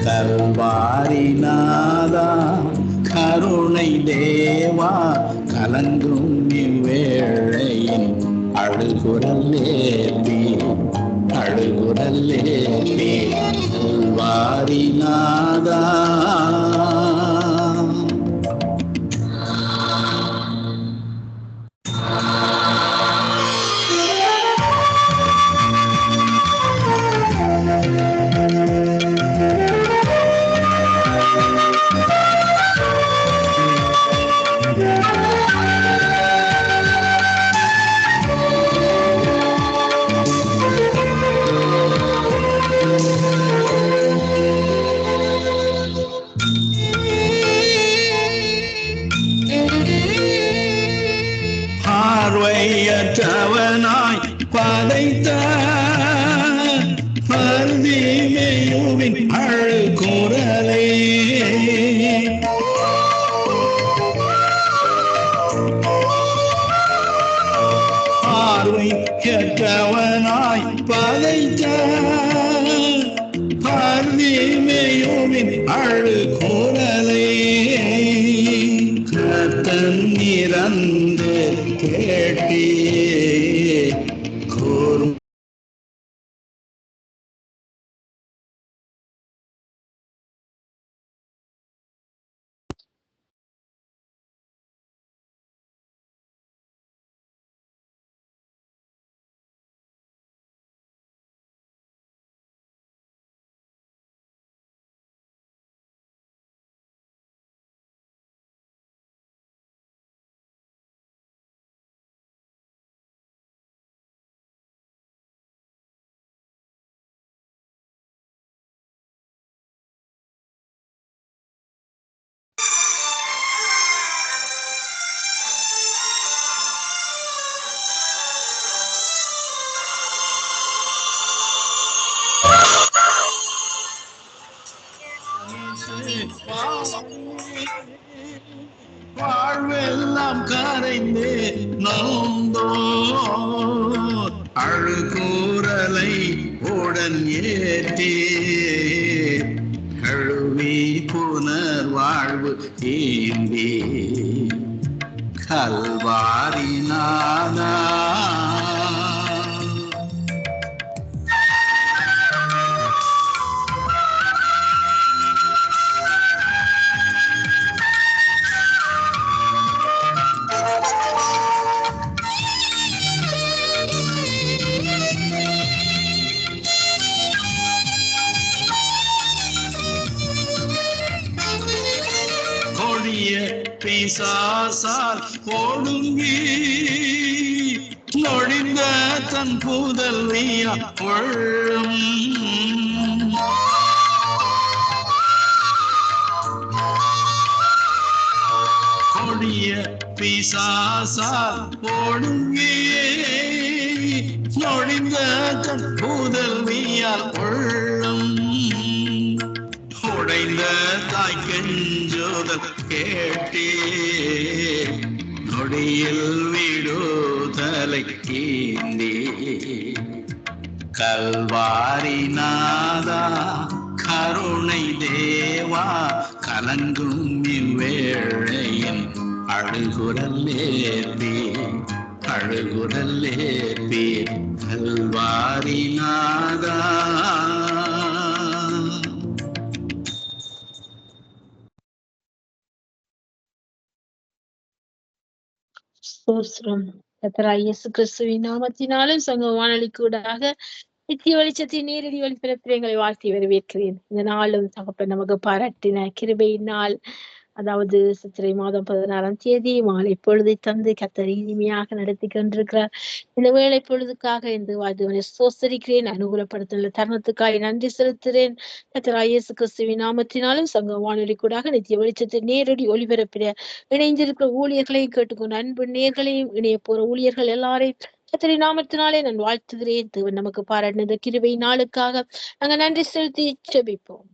கல்வாரி நாதா கருணை தேவா கலங்கும் இவ்வேளையின் அழுகுரல்லேபி அழுகுரல்லேபி கல்வாரி நாதா பார்வையற்றவனாய் படைத்த பர்தீமேயுவின் அழுகுரலே பார்வையற்றவனாய் படைத்த பர்தீமேயுவின் அழுகுரலே கர்த்தன் இறந்து கேட்டே கூறும் வாழ்வெல்லாம் கரைந்து நோந்தோ அழுகூரலை உடன் ஏற்றி கழுவி புனர் வாழ்வு ஏந்தி கல்வாரி நாதா பிசாசால் ஒடுங்கி நொழிந்த தன் புதல்வியா கொள்ளும் கொடிய பிசாசால் ஒடுங்கி நொழிந்த தன் புதல்வியால் கொள்ளும் உடைந்த தாய் கெஞ்சுதல் கேட்டே நொடியில் விடுதலை ஏந்தி கல்வாரி நாதா கருணை தேவா கலங்கும் இவ்வேளையின் அழுகுரல்லேபி அழுகுரல்லேபி கல்வாரி நாதா ஸ்தோத்திரம். கர்த்தராகிய இயேசு கிறிஸ்துவின் நாமத்தினாலும் சங்க வானொலிக்கூடாக நித்திய வெளிச்சத்தின் நேரடி ஒளிபரப்பில் எங்களை வாழ்த்தி வரவேற்கிறேன். இந்த நாளும் தகப்பன் நமக்கு பாராட்டின கிருபையினால், அதாவது சித்திரை மாதம் 16ஆம் தேதி மாலை பொழுதை தந்து கர்த்தர் இனிமையாக நடத்தி கொண்டிருக்கிறார். இந்த வேளை பொழுதுக்காக இந்த வாழ்த்துவனை சோசரிக்கிறேன். அனுகூலப்படுத்துள்ள தருணத்துக்காக நன்றி செலுத்துகிறேன். கர்த்தராகிய இயேசு கிறிஸ்துவின் நாமத்தினாலும் சங்க வானொலிக்கூடாக நித்திய வெளிச்சத்தின் நேரடி ஒளிபரப்பில இணைந்திருக்கிற ஊழியர்களையும் கேட்டுக்கொண்டு அன்பு நேர்களையும் இணைய போற ஊழியர்கள் எல்லாரையும் கர்த்தரின் நாமத்தினாலே நான் வாழ்த்துகிறேன். தேவன் நமக்கு பாராட்டின கிருபை நாளுக்காக நாங்க நன்றி செலுத்தி ஜெபிப்போம்.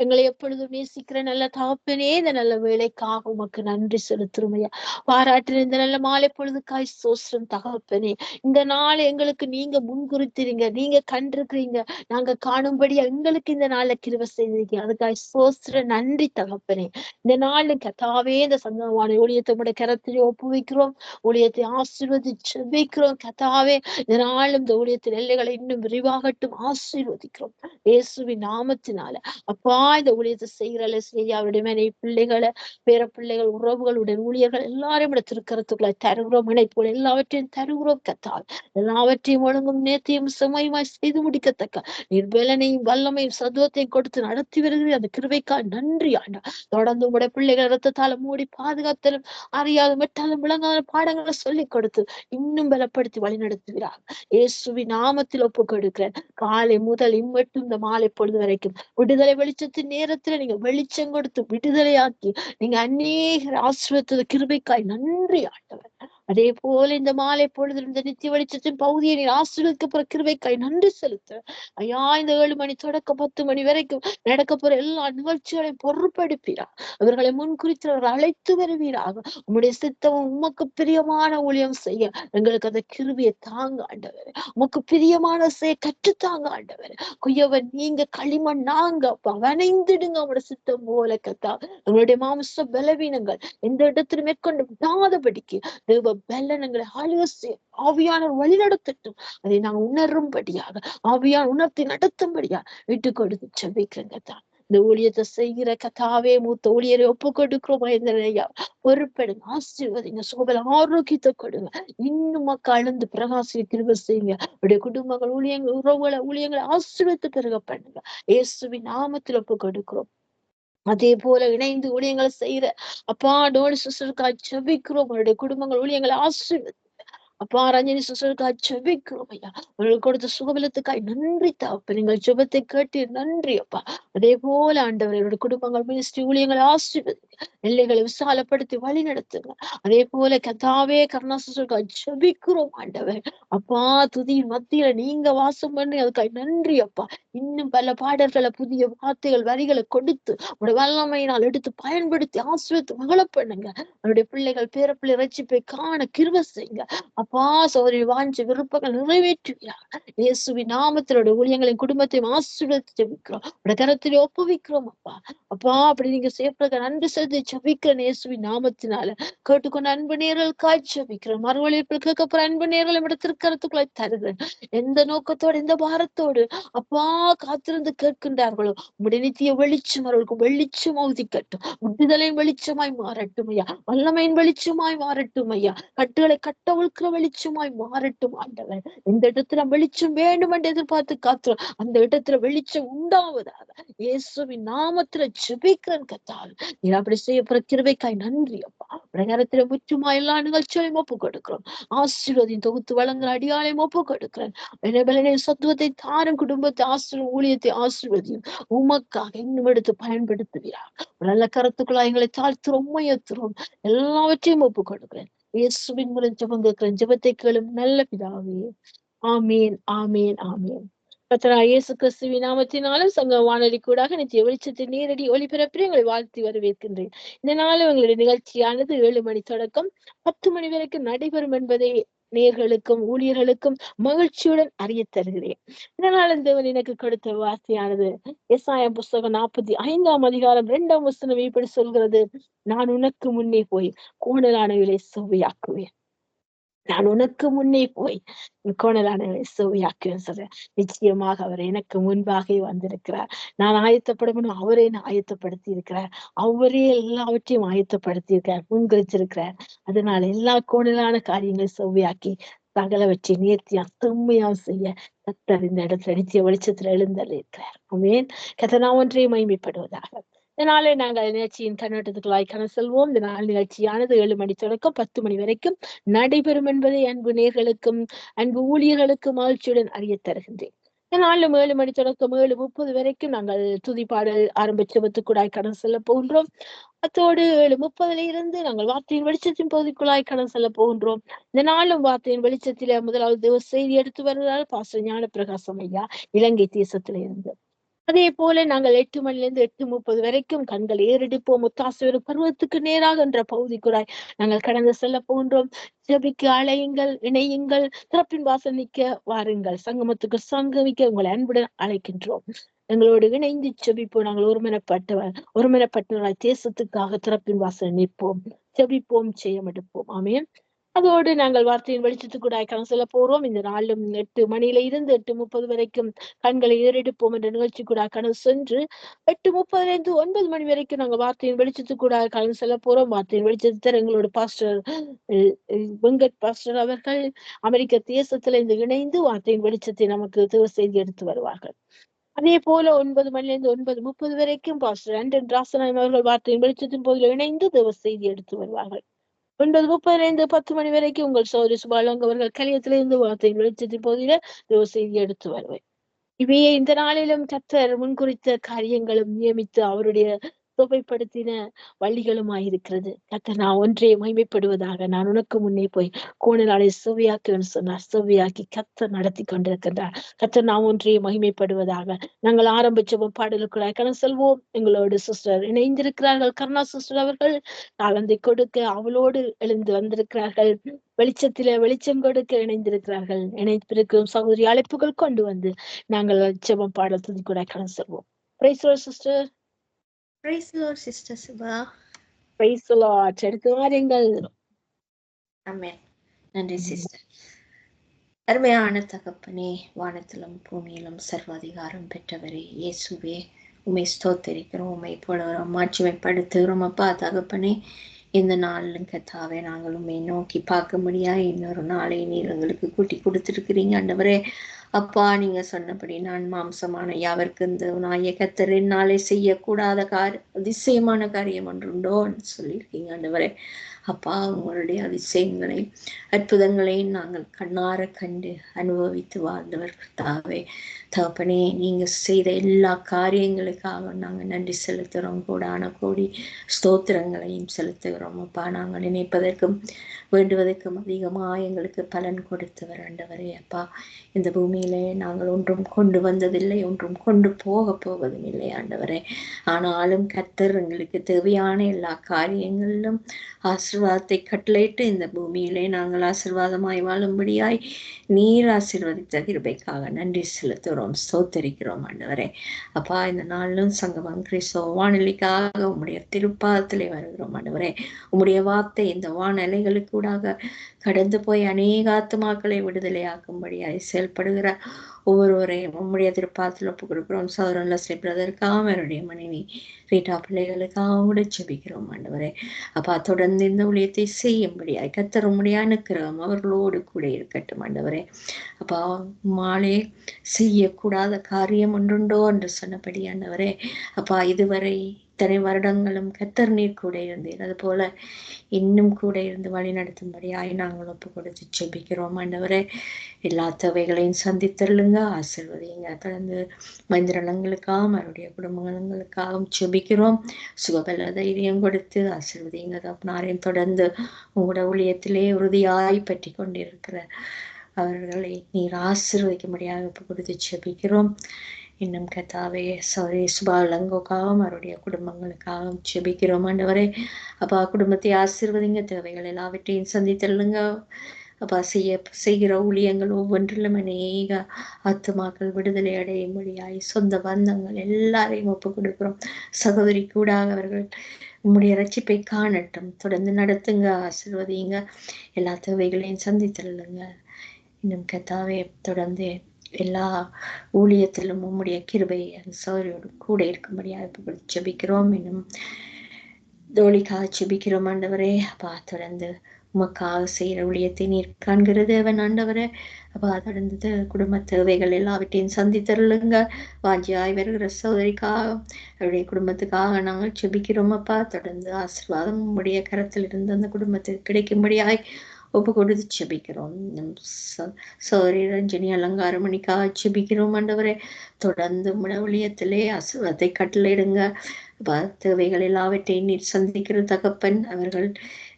எங்களை எப்பொழுதும் நேசிக்கிற நல்ல தகப்பனே, இந்த நல்ல வேலைக்காக உமக்கு நன்றி செலுத்துறோம் ஐயா. பாராட்டுற இந்த நல்ல மாலை பொழுதுக்காய் சோஸ்திரம் தகப்பனே. இந்த நாள் எங்களுக்கு நீங்க முன்குறித்திருங்க, நீங்க கண்டிருக்கிறீங்க, நாங்க காணும்படி எங்களுக்கு இந்த நாள்ல கிருபை செய்திருக்கீங்க. அதுக்காய் சோஸ்திர நன்றி தகப்பனே. இந்த நாள் கத்தாவே இந்த சந்தமான ஊழியத்தோட கரத்திலே ஒப்புவிக்கிறோம். ஊழியத்தை ஆசீர்வதிச்சு ஜெபிக்கிறோம் கத்தாவே. இந்த நாளும் இந்த ஊழியத்தின் எல்லைகளை இன்னும் விரிவாகட்டும் ஆசீர்வதிக்கிறோம் இயேசுவின் நாமத்தினால. அப்பா இந்த ஊழியத்தை செய்கிற லெஸ்லியா அவருடைய மனைவி பிள்ளைகளை, பேர பிள்ளைகள், உறவுகளுடன் ஊழியர்கள் எல்லாரையும் திருக்கரத்துக்குள்ள தருகிறோம். இணைப்புகள் எல்லாவற்றையும் தருகிறோம் கத்தால். எல்லாவற்றையும் ஒழுங்கும் நேர்த்தியும் செம்மையுமாய் செய்து முடிக்கத்தக்க நிர்பலனையும் வல்லமையும் சத்துவத்தையும் கொடுத்து நடத்தி வருகிற அந்த கிருபைக்காய் நன்றி ஆண்டா. தொடர்ந்து உங்களுடைய பிள்ளைகள் இரத்தத்தால மூடி பாதுகாத்தலும் அறியாத மெட்டாலும் விளங்காத பாடங்களை சொல்லிக் கொடுத்து இன்னும் பலப்படுத்தி வழி நடத்துகிறார். இயேசுவின் நாமத்தில் ஒப்புக் கொடுக்கிறேன். காலை முதல் இம்மட்டும் இந்த மாலை பொழுது வரைக்கும் விடுதலை வெளிச்சத்தின் நேரத்துல நீங்க வெளிச்சம் கொடுத்து விடுதலையாக்கி நீங்க அநேக ஆசீர்வதித்த கிருபைக்காய் நன்றி ஆண்டவர். அதே போல இந்த மாலை பொழுது இந்த நித்திய வெளிச்சத்தின் பகுதியை நீ ஆசீர்வதிக்கப்புற கிருபைக்காய் நன்றி செலுத்த ஐயா. இந்த 7 மணி தொடக்கம் 10 மணி வரைக்கும் நடக்க போற எல்லா நிகழ்ச்சிகளையும் பொறுப்படுப்பீராக. அவர்களை முன்குறித்தவர்கள் அழைத்து வருவீராக. உம்முடைய சித்தமும் உமக்கு பிரியமான ஊழியம் செய்ய எங்களுக்கு அந்த கிருபையை தாங்க ஆண்டவர். உமக்கு பிரியமான செய்ய கற்றுத்தாங்க ஆண்டவர். குயவன் நீங்க, களிமண் நாங்க, வனைந்திடுங்க உங்களோட சித்தம் போல கத்தா. எங்களுடைய மாம்ச பலவீனங்கள் எந்த இடத்துல மேற்கொண்டு விடாதபடிக்கு தேவ பலனங்களை ஆலோசி ஆவியானவர் வழி நடத்தட்டும். அதை நாங்கள் உணரும்படியாக ஆவியான் உணர்த்தி நடத்தும்படியா விட்டு கொடுத்து செபிக்கிறேன் கத்தா. இந்த ஊழியத்தை செய்கிற கத்தாவே மூத்த ஊழியரை ஒப்பு கொடுக்கிறோம். ஐயா பொறுப்படுங்க, ஆசீர்வதிங்க, சுகபல ஆரோக்கியத்தை கொடுங்க. இன்னும் கலந்து பிரகாசி கிருபை செய்யுங்க. உடைய குடும்பங்கள் ஊழியங்கள் உறவுகளை ஊழியங்களை ஆசீர்வதித்து பெருக பண்ணுங்க. இயேசுவின் நாமத்தில் ஒப்பு கொடுக்கிறோம். அதே போல இணைந்து ஊழியங்களை செய்யற அப்பா டோனி சிஸ்டருக்காய் ஜெபிக்கிறோம். அவருடைய குடும்பங்கள் ஊழியங்களை ஆசீர்வதி. அப்பா ரஞ்சனி சிஸ்டருக்காய் ஜெபிக்கிறோம் ஐயா. அவர்கள் கொடுத்த சுகபலத்துக்காய் நன்றி தகப்பனே. நீங்கள் ஜெபத்தை கேட்டு நன்றி அப்பா. அதே போல ஆண்டவர்களுடைய குடும்பங்கள் மினிஸ்ட்ரி ஊழியங்களை ஆசீர்வதிங்க. எல்லைகளை விசாலப்படுத்தி வழி நடத்துங்க. அதே போல கதாவே கருணா சிஸ்டருக்காய் ஜெபிக்கிறோம் ஆண்டவர். அப்பா துதியின் மத்தியில நீங்க வாசம் பண்ணி அதுக்காய் நன்றி அப்பா. இன்னும் பல பாடல்களை புதிய வார்த்தைகள் வரிகளை கொடுத்து உடைய வல்லமையினால் எடுத்து பயன்படுத்தி ஆசீர்வதித்து மகள பண்ணுங்க. அவருடைய பிள்ளைகள் பேர பிள்ளை ரட்சிப்பை காண கிருபை செய்யுங்க அப்பா. சோதரி வாஞ்சி விருப்பங்கள் நிறைவேற்றுகிறார். இயேசுவின் நாமத்தினுடைய ஊழியங்களின் குடும்பத்தையும் ஆசீர்வதித்து ஜெபிக்கிறோம். உடைய கரத்திலே ஒப்புவிக்கிறோம் அப்பா. அப்பா அப்படி நீங்க சேர்ப்பதற்கு நன்றி செலுத்தி ஜெபிக்கிறேன் இயேசுவின் நாமத்தினால. கேட்டுக்கொண்ட அன்பு நேர்களுக்காய் ஜெபிக்கிறேன். மறுவழிப்பில் கேட்கப்போற அன்பு நேர்களை இடத்திற்கரத்துக்குள்ளே தருகிறேன். எந்த நோக்கத்தோடு எந்த பாரத்தோடு அப்பா காத்திருந்து கேட்கின்றார்களோ உடைய நித்திய வெளிச்சம் அவர்களுக்கு வெளிச்சம் ஊதிக்கட்டும். விடுதலையின் வெளிச்சமாய் மாறட்டும் ஐயா. வல்லமையின் வெளிச்சமாய் மாறட்டும் ஐயா. கட்டுகளை கட்டவிழ்க்கிற வெளிச்சமாய் மாறட்டும் ஆண்டவர். இந்த இடத்துல வெளிச்சம் வேண்டும் என்று எதிர்பார்த்து காத்துறோம். அந்த இடத்துல வெளிச்சம் உண்டாவதாக இயேசுவின் நாமத்துல ஜெபிக்கிறேன் கத்தால். நீ அப்படி செய்யப்படுற கிருபைக்காய் நன்றி அப்பா. நேரத்துல முற்றுமா எல்லா நிகழ்ச்சிகளையும் ஒப்பு கொடுக்கிறோம். ஆசீர்வதின் தொகுத்து வழங்குற அடியாளையும் ஒப்பு கொடுக்கிறேன். சத்துவத்தை தாரும் குடும்பத்தை ஊழியத்தை ஆசீர்வதியும் உமக்காக இன்னும் எடுத்து பயன்படுத்துகிறார். நல்ல கருத்துக்குள்ளாய் எங்களை தாழ்த்துறோம், உண்மையத்துறோம், எல்லாவற்றையும் ஒப்பு கொடுக்கிறேன். இயேசுவின் மூலம் ஜெபம் கேட்கிறேன். ஜெபத்தை கேளும் நல்ல பிதாவே. ஆமீன், ஆமீன், ஆமீன். கர்த்தராகிய இயேசு கிறிஸ்துவின் நாமத்தினாலும் சங்க வானொலி கூடாக நித்திய வெளிச்சத்தின் நேரடி ஒளிபரப்பில் உங்களை வாழ்த்தி வரவேற்கின்றேன். இந்த நாள் உங்களுடைய நிகழ்ச்சியானது 7 மணி தொடக்கம் 10 மணி வரைக்கும் நடைபெறும் என்பதை நேர்களுக்கும் ஊழியர்களுக்கும் மகிழ்ச்சியுடன் அறிய தருகிறேன். இதனால் தேவன் எனக்கு கொடுத்த வார்த்தையானது எசாயா புஸ்தகம் 45ஆம் அதிகாரம் 2ஆம் வசனம் இப்படி சொல்கிறது. நான் உனக்கு முன்னே போய் கோணலானவர்களை செவ்வையாக்குவேன். நான் உனக்கு முன்னே போய் கோணலானவர்களை செவ்வையாக்குவேன் சொல்றேன். நிச்சயமாக அவர் எனக்கு முன்பாக வந்திருக்கிறார். நான் ஆயத்தப்படணும், அவரே ஆயத்தப்படுத்தி இருக்கிறார். அவரே எல்லாவற்றையும் ஆயத்தப்படுத்தி இருக்கிறார், முன்குறிச்சிருக்கிறார். அதனால எல்லா கோணலான காரியங்களை செவ்வையாக்கி சகலவற்றை நேர்த்தியா செம்மையா செய்ய கர்த்தர் இந்த இடத்துல நித்திய வெளிச்சத்துல எழுந்தருளி இருக்கிறார். ஆமென். கர்த்தர் நாமம் ஒன்றே மகிமைப்படுவதாக. இதனாலே நாங்கள் நிகழ்ச்சியின் கண்ணோட்டத்துக்குள்ளாய் செல்வோம். இந்த நாள் நிகழ்ச்சியானது 7 மணி தொடக்கம் 10 மணி வரைக்கும் நடைபெறும் என்பதை அன்பு நேர்களுக்கும் அன்பு ஊழியர்களுக்கும் மகிழ்ச்சியுடன் அறிய தருகின்றேன். நாளும் 7 மணி தொடக்கம் 7:30 வரைக்கும் நாங்கள் துதிப்பாடல் ஆரம்பிச்சபத்துக்குள்ளாய் கடந்து செல்ல போகின்றோம். அத்தோடு 7:30 இருந்து நாங்கள் வார்த்தையின் வெளிச்சத்தின் பகுதிக்குள்ளாய் கடந்து செல்ல போகின்றோம். இந்த நாளும் வார்த்தையின் வெளிச்சத்தில முதலாவது செய்தி எடுத்து வருகிறார் பாஸ்டர் ஞான பிரகாசம் ஐயா, இலங்கை தேசத்தில இருந்து. அதே போல நாங்கள் 8 மணிலிருந்து 8:30 வரைக்கும் கண்கள் ஏறெடுப்போம். முத்தாசுவர பருவத்துக்கு நேராக என்ற பகுதிக்குறாய் நாங்கள் கடந்து செல்ல போன்றோம். ஜெபிக்க அழையுங்கள், இணையுங்கள், திறப்பின் வாசல் நிற்க வாருங்கள். சங்கமத்துக்கு சங்கமிக்க உங்களை அன்புடன் அழைக்கின்றோம். எங்களோடு இணைந்து ஜெபிப்போம். நாங்கள் ஒருமனப்பட்டவராய் தேசத்துக்காக திறப்பின் வாசல் நிற்போம். ஜெபிப்போம், ஜெயமெடுப்போம். ஆமென். அதோடு நாங்கள் வார்த்தையின் வெளிச்சத்துக்கூடாய் கடந்து செல்ல போறோம். இந்த நாளும் 8 மணியில இருந்து 8:30 வரைக்கும் கண்களை ஏறெடுப்போம் என்ற நிகழ்ச்சி கூட கடந்து சென்று 8:30 9 மணி வரைக்கும் நாங்கள் வார்த்தையின் வெளிச்சத்துக்கூட கடந்து செல்ல போறோம். வார்த்தையின் வெளிச்சத்தை எங்களோட பாஸ்டர் வெங்கட் பாஸ்டர் அவர்கள் அமெரிக்க தேசத்துல இருந்து இணைந்து வார்த்தையின் வெளிச்சத்தை நமக்கு தேவ செய்தி எடுத்து வருவார்கள். அதே போல 9 மணிலிருந்து 9:30 வரைக்கும் பாஸ்டர் ஆண்டன் ராசனாயம் அவர்கள் வார்த்தையின் வெளிச்சத்தின் போதில் இணைந்து தேவ செய்தி எடுத்து வருவார்கள். 9:30 10 மணி வரைக்கும் உங்கள் சௌரி சுபாலங்க அவர்கள் கலியத்திலிருந்து வார்த்தையின் வெளிச்சத்தின் போதில தேவ செய்தி எடுத்து வருவேன். இவையே இந்த நாளிலும் கர்த்தர் முன்குறித்த காரியங்களும் நியமித்து அவருடைய தொகைப்படுத்தின வழிகளுமாயிருக்கிறது. கர்த்தர் நான் ஒன்றே மகிமைப்படுவதாக, நான் உனக்கு முன்னே போய் கோணலாளை செவ்வியாக்குன்னு சொன்னார். செவ்வியாக்கி கர்த்தர் நடத்தி கொண்டிருக்கின்றார். கர்த்தர் நான் ஒன்றே மகிமைப்படுவதாக. நாங்கள் ஆரம்பிச்ச பாடலுக்குள்ளாய் கடந்து செல்வோம். எங்களோடு சிஸ்டர் இணைந்திருக்கிறார்கள். கருணா சிஸ்டர் அவர்கள் தாளந்தை கொடுக்க அவளோடு எழுந்து வந்திருக்கிறார்கள். வெளிச்சத்தில வெளிச்சம் கொடுக்க இணைந்திருக்கிறார்கள். இணைப்பிருக்கும் சகோதரி அழைப்புகள் கொண்டு வந்து நாங்கள் ஜெபம் பாடல் துதி கூட கடந்து செல்வோம். Price the Lord sister. Praise the Lord, Sister Subha. Price the Lord. எடுத்து வாருங்கள். Amen. நன்றி சிஸ்டர். அருமையான தகப்பனே, வானத்திலும் பூமியிலும் சர்வாதிகாரம் பெற்றவரே இயேசுவே, உம்மை ஸ்தோத்திரிக்கிறோம், உம்மை புகழுகிறோம், மாட்சிமைப்படுத்துகிறோம். அப்பா தகப்பனே, இந்த நாளிலும் கர்த்தாவே நாங்கள் உம்மை நோக்கி பார்க்க முடியாது இன்னொரு நாளை நீர் எங்களுக்கு கூட்டி கொடுத்துருக்கிறீங்க ஆண்டவரே. அப்பா நீங்க சொன்னபடி நான் மாம்சமான யாவருக்கு இந்த நாய கர்த்தர் என்னாலே செய்யக்கூடாத அதிசயமான காரியம் ஒன்றுண்டோன்னு சொல்லியிருக்கீங்க ஆண்டவரே. அப்பா உங்களுடைய அதிசயங்களை அற்புதங்களை நாங்கள் கண்ணார கண்டு அனுபவித்து வாழ்ந்தவர் கர்த்தாவே. தகப்பனே, நீங்க செய்த எல்லா காரியங்களுக்காக நாங்கள் நன்றி செலுத்துகிறோம். கோடான கோடி ஸ்தோத்திரங்களையும் செலுத்துகிறோம். அப்பா நாங்கள் நினைப்பதற்கும் வேண்டுவதற்கும் அதிகமாக எங்களுக்கு பலன் கொடுத்தவர் ஆண்டவரே. அப்பா இந்த பூமியிலே நாங்கள் ஒன்றும் கொண்டு வந்ததில்லை, ஒன்றும் கொண்டு போவதும் இல்லை ஆண்டவரே. ஆனாலும் கர்த்தர் எங்களுக்கு தேவையான எல்லா காரியங்களிலும் ஆசீர்வாதத்தை கட்டளையிட்டு இந்த பூமியிலே நாங்கள் ஆசீர்வாதமாய் வாழும்படியாய் நீர் ஆசீர்வதித்த கிருபைக்காக நன்றி செலுத்துகிறோம், ஸ்தோத்தரிக்கிறோம் ஆண்டவரே. அப்பா இந்த நாளிலும் சங்கமம் கிறிஸ்தவ வானொலிக்காக உம்முடைய திருப்பாதத்திலே வருகிறோம் ஆண்டவரே. உம்முடைய வார்த்தை இந்த வானலைகளுக்கு கடந்து போய் அநேக ஆத்துமாக்களை விடுதலையாக்கும்படியாய் செயல்படுகிற ஒவ்வொருவரையும் உம்முடைய திருப்பாதத்தில் ஒப்புக் கொடுக்கிறோம். சௌரன் லஸ்லி பிரதருக்காக, அவருடைய மனைவி ரீட்டா பிள்ளைகளுக்காக கூட ஜெபிக்கிறோம் ஆண்டவரே. அப்பா தொடர்ந்து இந்த ஊழியத்தை செய்யும்படியாய் கர்த்தர் உம்முடைய அனுக்கிரகம் அவர்களோடு கூட இருக்கட்டும் ஆண்டவரே. அப்பா மாலே செய்யக்கூடாத காரியம் ஒன்றுண்டோ என்று சொன்னபடி ஆண்டவரே. அப்பா இதுவரை இத்தனை வருடங்களும் கர்த்தர் நீர் கூட இருந்தீர், அது போல இன்னும் கூட இருந்து வழி நடத்தும்படியாய் நாங்கள் ஒப்பு கொடுத்து ஜெபிக்கிறோம் ஆண்டவரே. எல்லா தேவைகளையும் சந்தித்தருளுங்க, ஆசீர்வதிங்க. தொடர்ந்து மந்திரணங்களுக்காகவும் அவருடைய குடும்பங்களுக்காகவும் ஜெபிக்கிறோம். சுகபல தைரியம் கொடுத்து ஆசீர்வதிங்க. தப்பனாரையும் தொடர்ந்து உங்களோட ஊழியத்திலே உறுதியாய் பற்றி கொண்டிருக்கிற அவர்களை நீர் ஆசீர்வதிக்கும்படியாக ஒப்பு கொடுத்து ஜெபிக்கிறோம். இன்னும் கர்த்தாவே சௌரி சுபாலங்கோக்காகவும் அவருடைய குடும்பங்களுக்காகவும் ஜெபிக்கிறோம் ஆண்டவரே. அப்பா குடும்பத்தை ஆசீர்வதிங்க, தேவைகள் எல்லாவற்றையும் சந்தித்தருளுங்க. அப்பா செய்கிற ஊழியங்கள் ஒவ்வொன்றிலும் அநேக ஆத்துமாக்கள் விடுதலை அடையும்படியாய் சொந்த பந்தங்கள் எல்லாரையும் ஒப்பு கொடுக்கிறோம். சகோதரி கூட அவர்கள் உம்முடைய ரட்சிப்பை காணட்டும், தொடர்ந்து நடத்துங்க, ஆசீர்வதிங்க, எல்லா தேவைகளையும் சந்தித்தருளுங்க. இன்னும் கர்த்தாவே தொடர்ந்து எல்லா ஊழியத்திலும் உம்முடைய கிருபை சௌரியோடு கூட இருக்கும்படியாக ஜெபிக்கிறோம். இன்னும் தோழிக்காக ஜெபிக்கிறோம் ஆண்டவரே. அப்பா தொடர்ந்து உமக்காக செய்கிற ஊழியத்தை நீர் காண்கிற தேவன் ஆண்டவரே. அப்பா தொடர்ந்து குடும்ப தேவைகள் எல்லாவற்றையும் சந்தித்தருளுங்க. வாஞ்சியாய் வருகிற சகோதரிக்காக அவருடைய குடும்பத்துக்காக நாங்கள் ஜெபிக்கிறோம். அப்பா தொடர்ந்து ஆசீர்வாதம் உம்முடைய கரத்தில் இருந்து அந்த குடும்பத்துக்கு கிடைக்கும்படியாய் ஒப்பு கொடுத்து ஜெபிக்கிறோம். சௌரி ரஞ்சனி அலங்காரமணிக்காக ஜெபிக்கிறோம் ஆண்டவரே. தொடர்ந்து ஊழியத்திலே ஆசீர்வாதத்தை கட்டளையிடுங்க. தேவைகள் எல்லாவற்றையும் நீர் சந்திக்கிற தகப்பன். அவர்கள்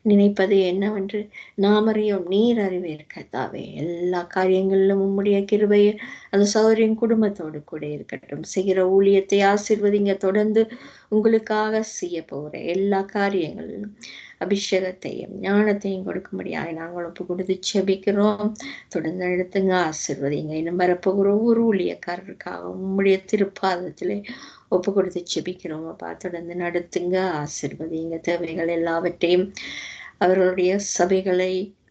நினைப்பது என்னவென்று நாம் அறியோம், நீர் அறிவீர் கர்த்தாவே. எல்லா காரியங்களிலும் உம்முடைய கிருபை அந்த சௌரியின் குடும்பத்தோடு கூட இருக்கட்டும். செய்கிற ஊழியத்தை ஆசீர்வதிங்க. தொடர்ந்து உங்களுக்காக செய்ய போகிற எல்லா காரியங்களிலும் அபிஷேகத்தையும் ஞானத்தையும் கொடுக்கும்படியாக நாங்கள் ஒப்பு கொடுத்து செபிக்கிறோம். தொடர்ந்து நடத்துங்க, ஆசீர்வதிங்க. இன்னும் வரப்போகிற ஒவ்வொரு ஊழியக்காரருக்காக உம்முடைய திருப்பாதத்திலே ஒப்பு கொடுத்து செபிக்கிறோம் அப்பா. தொடர்ந்து நடத்துங்க, ஆசீர்வதிங்க. தேவைகள் எல்லாவற்றையும் அவர்களுடைய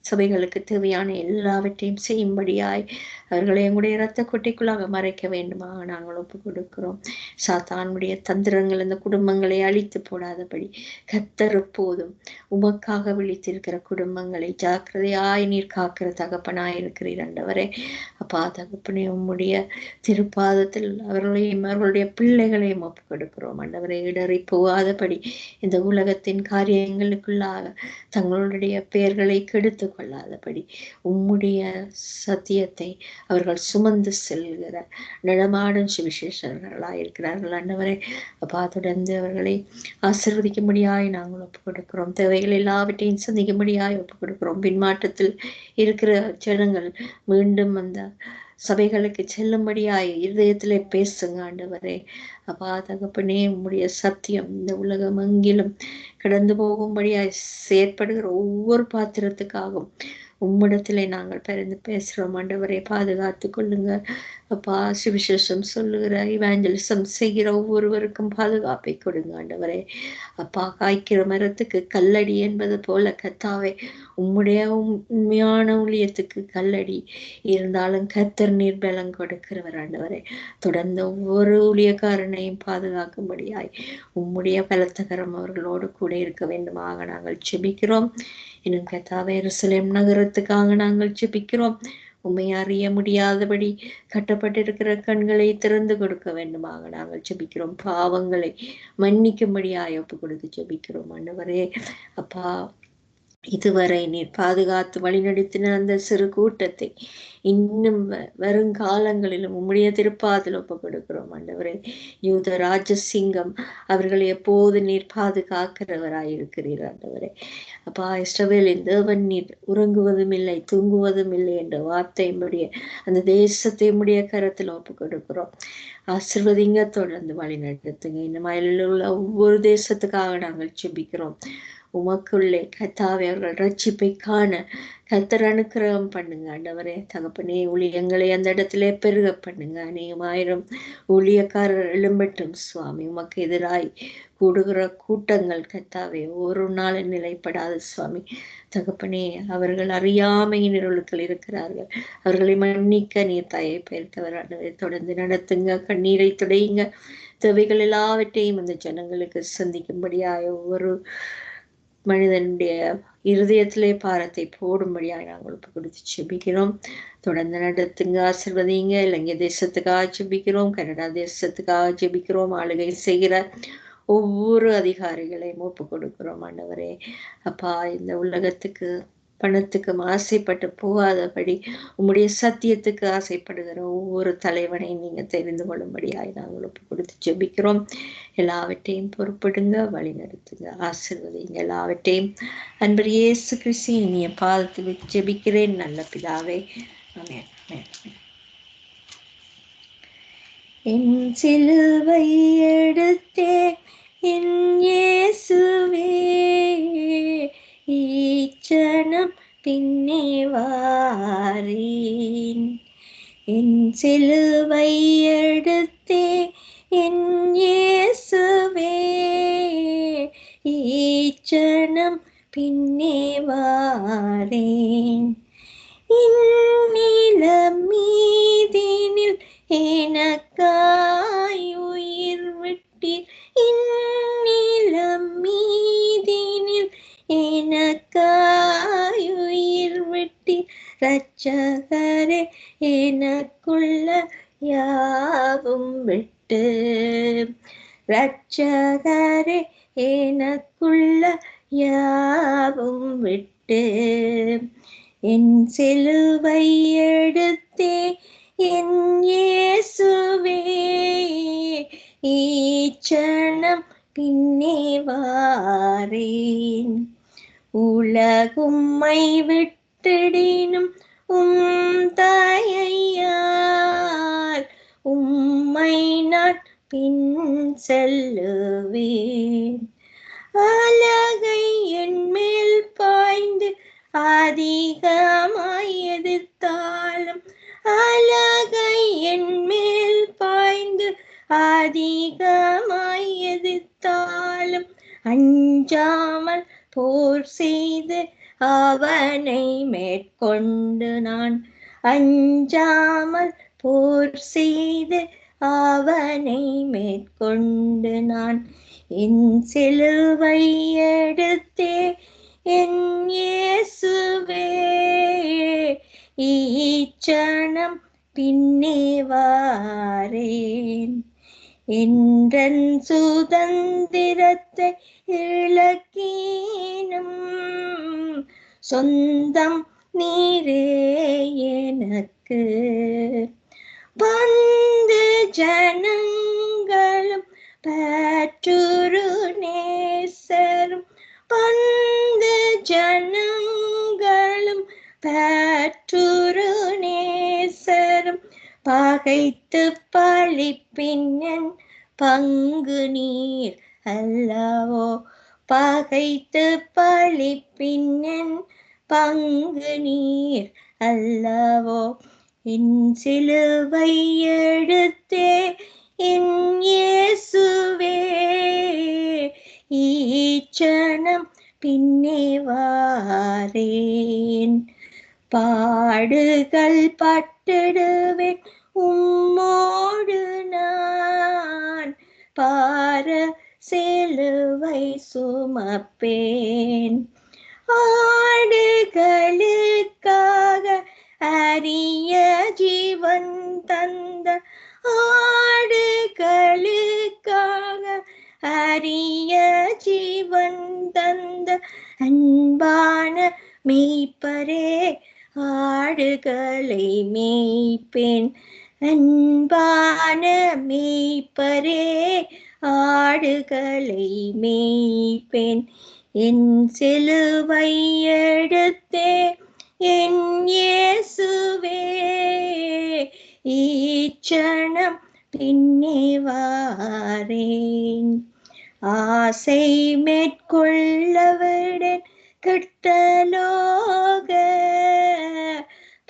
சபைகளுக்கு தேவையான எல்லாவற்றையும் செய்யும்படியாய் அவர்களை எங்களுடைய இரத்த கொட்டைக்குள்ளாக மறைக்க வேண்டுமா நாங்கள் ஒப்பு கொடுக்கிறோம். சாத்தானுடைய தந்திரங்கள் இந்த குடும்பங்களை அழித்து போடாதபடி கர்த்தர் எப்போதும் உமக்காக விழித்திருக்கிற குடும்பங்களை ஜாக்கிரதையாய் நீர் காக்கிற தகப்பனாய் இருக்கிறீர் ஆண்டவரே. அப்பா தகப்பனே, உம்முடைய திருப்பாதத்தில் அவர்களையும் அவர்களுடைய பிள்ளைகளையும் ஒப்பு கொடுக்கிறோம் ஆண்டவரை. இடறி போகாதபடி இந்த உலகத்தின் காரியங்களுக்குள்ளாக தங்களுடைய பெயர்களை கெடுத்து கொள்ளாதபடி உம்முடைய சத்தியத்தை அவர்கள் சுமந்து செல்கிற நடமாடும் சுவிசேஷர்களாய் இருக்கிறார்கள் ஆண்டவரே. அப்பா தொடர்ந்து அவர்களை ஆசீர்வதிக்கும்படியாய் நாங்கள் ஒப்புக் கொடுக்கிறோம். தேவைகள் எல்லாவற்றையும் சந்திக்கும்படியாய் ஒப்புக் கொடுக்கிறோம். பின்மாற்றத்தில் இருக்கிற ஜனங்கள் மீண்டும் அந்த சபைகளுக்கு செல்லும்படியாய் இருதயத்திலே பேசுங்க ஆண்டவரே. அப்பா தகப்பனே, உம்முடைய சத்தியம் இந்த உலகம் எங்கிலும் கடந்து போகும்படியாய் செயற்படுகிற ஒவ்வொரு பாத்திரத்துக்காகவும் உம்மிடத்திலே நாங்கள் பரிந்து பேசுகிறோம் ஆண்டவரை. பாதுகாத்து கொள்ளுங்க அப்பா. சுவிசேஷம் சொல்லுகிற இவாஞ்சலிசம் செய்கிற ஒவ்வொருவருக்கும் பாதுகாப்பை கொடுங்க ஆண்டவரே. அப்பா, காய்க்கிற மரத்துக்கு கல்லடி என்பது போல கர்த்தாவே, உம்முடைய உண்மையான ஊழியத்துக்கு கல்லடி இருந்தாலும் கர்த்தர் நீர் பலம் கொடுக்கிறவர் ஆண்டவரே. தொடர்ந்து ஒவ்வொரு ஊழியக்காரனையும் பாதுகாக்கும்படியாய் உம்முடைய பலத்தகரம் அவர்களோடு கூட இருக்க வேண்டுமாக நாங்கள் செபிக்கிறோம். இன்னும் கர்த்தாவே, எருசலேம் நகரத்துக்காக நாங்கள் செபிக்கிறோம். உம்மை அறிய முடியாதபடி கட்டப்பட்டிருக்கிற கண்களை திறந்து கொடுக்க வேண்டுமாக நாங்கள் செபிக்கிறோம். பாவங்களை மன்னிக்கும்படியாய் ஒப்பு கொடுத்து செபிக்கிறோம் ஆண்டவரே. அப்பா, இதுவரை நீர் பாதுகாத்து வழிநடத்தின அந்த சிறு கூட்டத்தை இன்னும் வருங்காலங்களிலும் உம்முடைய திருப்பாதில் ஒப்பு கொடுக்கிறோம் ஆண்டவரே. யூத ராஜசிங்கம் அவர்களை எப்போது நீர் பாதுகாக்கிறவராயிருக்கிறீர் ஆண்டவரே. அப்பா, இஸ்ரவேலின் தேவன் நீர் உறங்குவதும் இல்லை தூங்குவதும் இல்லை என்ற வார்த்தையுடைய அந்த தேசத்தை உம்முடைய கரத்தில் ஒப்பு கொடுக்கிறோம். ஆசீர்வதிங்க, தொடர்ந்து வழி நடத்துங்க. இந்த மயிலில் உள்ள ஒவ்வொரு தேசத்துக்காக நாங்கள் செபிக்கிறோம். உமக்குள்ளே கர்த்தாவே அவர்கள் ரட்சிப்பை காண கர்த்தர் அனுக்கிரகம் பண்ணுங்க ஆண்டவரே. தகப்பனே, ஊழியங்களை அந்த இடத்திலே பெருக பண்ணுங்க. அநேகமாயிரம் ஊழியக்காரர் எழும்பட்டும் சுவாமி. உமக்கு எதிராய் கூடுகிற கூட்டங்கள் கர்த்தாவே ஒரு நாள் நிலைப்படாது சுவாமி. தகப்பனே, அவர்கள் அறியாமையின் இருளுக்கள் இருக்கிறார்கள். அவர்களை மன்னிக்க நீர் தயை பெயர்த்தவர் ஆண்டவரே. தொடர்ந்து நடத்துங்க, கண்ணீரை துடையுங்க. தேவைகள் எல்லாவற்றையும் அந்த ஜனங்களுக்கு சந்திக்கும்படியாக ஒவ்வொரு மனிதனுடைய இருதயத்திலே பாரத்தை போடும்படியாக நாங்கள் ஒப்பு கொடுத்து செபிக்கிறோம். தொடர்ந்து நடத்துங்க, ஆசீர்வதிங்க. இலங்கை தேசத்துக்காக செபிக்கிறோம். கனடா தேசத்துக்காக செபிக்கிறோம். ஆளுகை செய்கிற ஒவ்வொரு அதிகாரிகளையும் ஒப்பு கொடுக்கிறோம் ஆண்டவரே. அப்பா, இந்த உலகத்துக்கு பணத்துக்கும் ஆசைப்பட்டு போகாதபடி உம்முடைய சத்தியத்துக்கு ஆசைப்படுகிற ஒவ்வொரு தலைவனையும் நீங்க தெரிந்து கொள்ளும்படியாய் நாங்கள் ஒப்பு கொடுத்து ஜெபிக்கிறோம். எல்லாவற்றையும் பொறுப்படுங்க, வழி நடத்துங்க, ஆசீர்வதிங்க. எல்லாவற்றையும் அன்பர் இயேசு கிறிஸ்து இனிய பாதத்தில் ஜெபிக்கிறேன் நல்ல பிதாவே, ஆமென். என் சிலுவை எடுத்தே என் இயேசுவே, ஈச்சனம் பின்னே வாரேன். என் சிலுவை எடுத்தே என் இயேசுவே, ஈச்சனம் பின்னே வாரேன். இந்நிலம் மீதினில் எனக்காய் உயிர் விட்டீர், இந்நிலம் மீதினில் எனக்காய் உயிர் விட்டீர். இரட்சகரே, எனக்குள்ள யாவும் விட்டு, இரட்சகரே, எனக்குள்ள யாவும் விட்டு. என் சிலுவை எடுத்தே என் இயேசுவே, ஈச்சனம் பின்னே வாரேன். உலகும்மை விட்டிடினும் தயையால் உம்மை நான் பின் செல்லுவேன். அலகை என்மேல் பாய்ந்து அதிகமாய் எதிர்த்தாலும் அலகை என்மேல் பாய்ந்து அதிகமாய் எதிர்த்தாலும் அஞ்சாமல் போர் செய்து அவனை மேற்கொண்டு நான் அஞ்சாமல் போர் செய்து அவனை மேற்கொண்டு நான் என் சிலுவை எடுத்தே என் இயேசுவே ஈச்சனம் பின்னே வாரேன். என்றன் சுதந்திரத்தை இழக்கீனும் சொந்தம் நீரே எனக்கு. பந்து ஜனங்களும் பற்றுரு நேசரும் பந்து ஜனங்களும் பற்றுரு நேசரும் பகைத்து பழிப்பின் பங்கு நீர் அல்லவோ. பகைத்து பழிப்பின் பங்கு நீர் அல்லவோ. என் சிலுவை எடுத்தே என் இயேசுவே ஈச்சனம் பின்னே வாரேன். பாடுகள் பட்டிடுவேன் உம்மோடு நான் பார சிலுவை சுமப்பேன். ஆடுகளுக்காக அரிய ஜீவன் தந்த ஆடுகளுக்காக அரிய ஜீவன் தந்த அன்பான மேய்ப்பரே ஆடுகளை மேய்ப்பேன். அன்பான மேய்ப்பரே ஆடுகளை மேய்ப்பேன். என் சிலுவை எடுத்தே என் இயேசுவே ஈச்சனம் பின்னே வாரேன். ஆசை மேற்கொள்ளவிடேன் கட்டலோக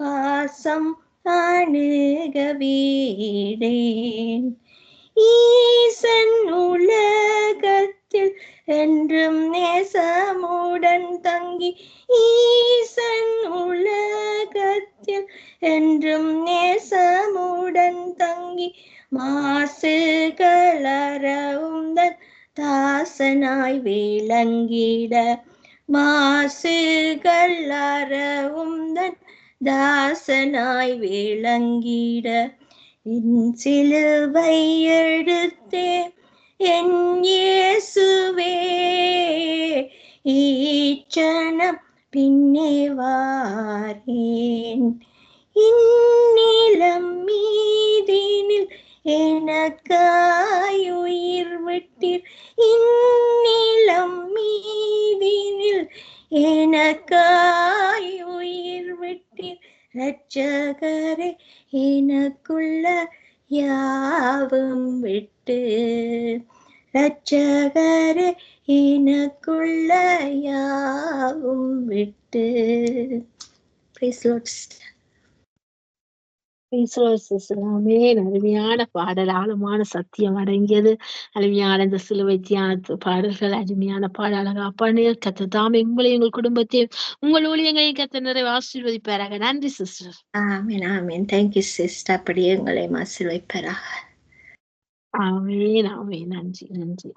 பாசம் அணுக வீடேன். ஈசன் உலகத்தில் என்றும் நேசமுடன் தங்கி ஈசன் உலகத்தில் என்றும் நேசமுடன் தங்கி மாசுகளறவும் தன் தாசனாய் விளங்கிட மாசுகளறவும் தன் தாசனாய் விளங்கிட என் சிலுவை எடுத்தே என் இயேசுவே ஈச்சனம் பின்னே வாரேன். இந்நிலம் மீதினில் எனக்காய் உயிர் விட்டீர். இந்நிலம் மீதினில் எனக்காய் உயிர் விட்டீர். இரட்சகரே எனக்குள்ள யாவும் விட்டு இரட்சகரே எனக்குள்ள யாவும் விட்டு. Praise Lord. அருமையான பாடல், ஆழமான சத்தியம் அடங்கியது. அருமையான இந்த சிலுவை தியானத்து பாடல்கள், அருமையான பாடல்கள். அப்பா கத்ததாமே உங்களையும் உங்கள் குடும்பத்தையும் உங்கள் ஊழியங்களையும் கத்த நிறைய ஆசீர்வதிப்பாராக. நன்றி sister. Amen amen. Thank you sister. அப்படியே உங்களை ஆசீர்வதிப்பாராக. ஆமென் ஆமென். நன்றி நன்றி.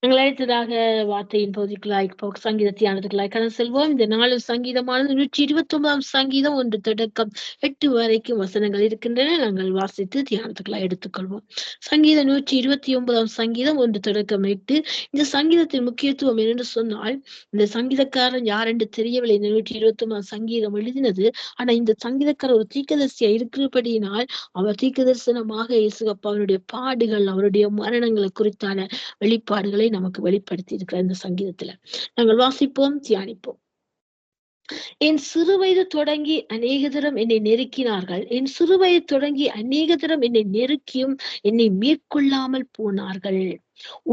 எங்கள் அடுத்ததாக வார்த்தையின் பகுதிக்குள்ளாய் சங்கீத தியானத்துக்குள்ளாய் கடந்து செல்வோம். இந்த நாலு சங்கீதமானது 129 சங்கீதம் 1 தொடக்கம் 8 வரைக்கும் வசனங்கள் இருக்கின்றன. நாங்கள் வாசித்து தியானத்துக்குள்ளாய் எடுத்துக்கொள்வோம். சங்கீதம் 129 சங்கீதம் 1 தொடக்கம் 8. இந்த சங்கீதத்தின் முக்கியத்துவம் என்னென்று சொன்னால், இந்த சங்கீதக்காரன் யார் என்று தெரியவில்லை. இந்த 129 சங்கீதம் எழுதினது. ஆனா இந்த சங்கீதக்காரர் ஒரு தீர்க்கதரிசியா இருக்கிறபடியினால் அவர் தீர்க்கதரிசனமாக இயேசுப்பா அவருடைய பாடுகள், அவருடைய மரணங்களை குறித்தான வெளிப்பாடுகளை நமக்கு வெளிப்படுத்தி இருக்கிற இந்த சங்கீதத்துல நாங்கள் வாசிப்போம், தியானிப்போம். என் சிறுவயது தொடங்கி அநேக தரம் என்னை நெருக்கினார்கள். என் சிறுவயது தொடங்கி அநேக தரம் என்னை நெருக்கியும் என்னை மேற்கொள்ளாமல் போனார்கள்.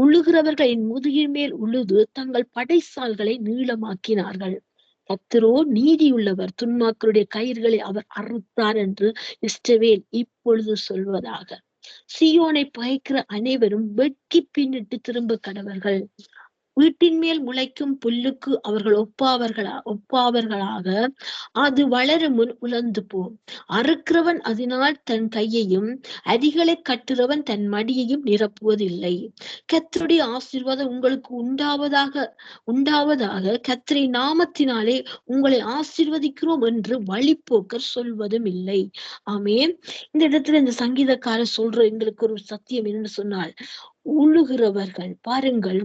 உழுகிறவர்கள் என் முதுகின் மேல் உழுது தங்கள் படைசால்களை நீளமாக்கினார்கள். கர்த்தரோ நீதியுள்ளவர், துன்மாக்களுடைய கயிறுகளை அவர் அறுத்தார் என்று இஸ்ரவேல் இப்பொழுது சொல்வதாக. சீயோனை பயக்கிற அனைவரும் வெட்கி பின்னிட்டு திரும்ப கடவர்கள். வீட்டின் மேல் முளைக்கும் புல்லுக்கு அவர்கள் ஒப்பாவர்களாக அது வளரும் முன் உலர்ந்து போம். அறுக்கிறவன் அதனால் தன் கையையும் அரிகளை கட்டுறவன் தன் மடியையும் நிரப்புவதில்லை. கர்த்தருடைய ஆசீர்வாதம் உங்களுக்கு உண்டாவதாக கர்த்தரை நாமத்தினாலே உங்களை ஆசீர்வதிக்கிறோம் என்று வழிபோக்கர் சொல்வதும் இல்லை. ஆமென். இந்த இடத்துல இந்த சங்கீதக்காரர் சொல்ற எங்களுக்கு ஒரு சத்தியம் என்னன்னு சொன்னால், உழுகிறவர்கள் பாருங்கள்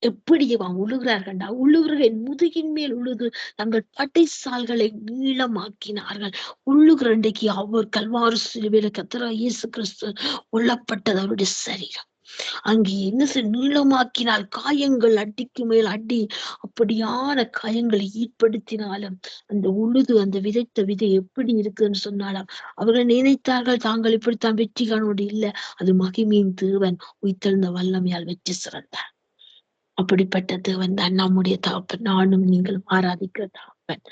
எப்படி உழுகிறார்கள்டா, உழுகிறவர்கள் முதுகின் மேல் உழுது தங்கள் படைசால்களை நீளமாக்கினார்கள். உழுகிற இன்றைக்கு அவர் கல்வாரி சிலுவையில கர்த்தராகிய இயேசு கிறிஸ்து கொல்லப்பட்டது அவருடைய சரீரம். அங்கே என்ன நீளமாக்கினால் காயங்கள் அடிக்கு மேல் அடி, அப்படியான காயங்களை ஏற்படுத்தினாலும் அந்த உழுது அந்த விதைத்த விதை எப்படி இருக்குன்னு சொன்னாலும் அவர்கள் நினைத்தார்கள் தாங்கள் இப்படித்தான் வெற்றி காணோடு இல்லை, அது மகிமையின் தேவன் உயிர்த்தெழுந்த வல்லமையால் வெற்றி சிறந்தார். அப்படிப்பட்ட தேவன் தான் நம்முடைய தகப்பன், நானும் நீங்களும் ஆராதிக்கிற தகப்பன்.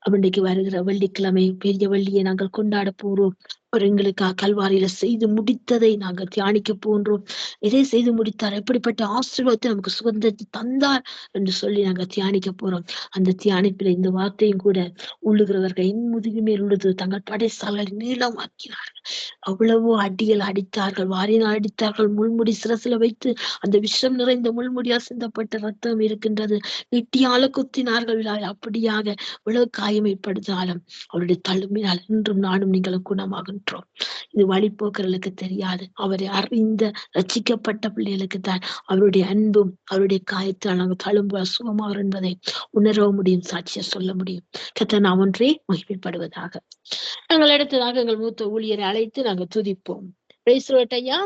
அன்றைக்கு வருகிற வெள்ளிக்கிழமை பெரிய வெள்ளியை நாங்கள் கொண்டாட போறோம். அவர் எங்களுக்காக கல்வாரியில செய்து முடித்ததை நாங்கள் தியானிக்க போன்றோம். எதை செய்து முடித்தார், எப்படிப்பட்ட ஆசீர்வாதத்தை நமக்கு சுதந்திரத்தை தந்தார் என்று சொல்லி நாங்கள் தியானிக்க போறோம். அந்த தியானிப்பில் இந்த வார்த்தையும் கூட, உழுகிறவர்கள் என் முதுகு மேல் உழுது தங்கள் படைசால்களை நீளமாக்கினார்கள். அவ்வளவோ அடிகள் அடித்தார்கள், வாரினால் அடித்தார்கள், முள்முடி சிரசில வைத்து அந்த விஷம் நிறைந்த முள்முடியால் சிந்தப்பட்ட ரத்தம் இருக்கின்றது. ஈட்டியால குத்தினார்கள். அப்படியாக இவ்வளவு காயம் ஏற்படுத்தாலும் அவருடைய தழும்பினால் இன்றும் நானும் நீங்களும் குணமாகின்றோம். இது வழிபோக்கர்களுக்கு தெரியாது, அவரை அறிந்த ரட்சிக்கப்பட்ட பிள்ளைகளுக்கு தான் அவருடைய அன்பும் அவருடைய காயத்தால் நாங்கள் தழும்பு சுகமாகும் என்பதை உணர முடியும், சாட்சிய சொல்ல முடியும். கர்த்தர் நாம் ஒன்றே மகிமைப்படுவதாக. நாங்கள் அடுத்ததாக எங்கள் மூத்த ஊழியரை அழைத்து நாங்கள் துதிப்போம். பிரைஸ் லார்ட் ஐயா.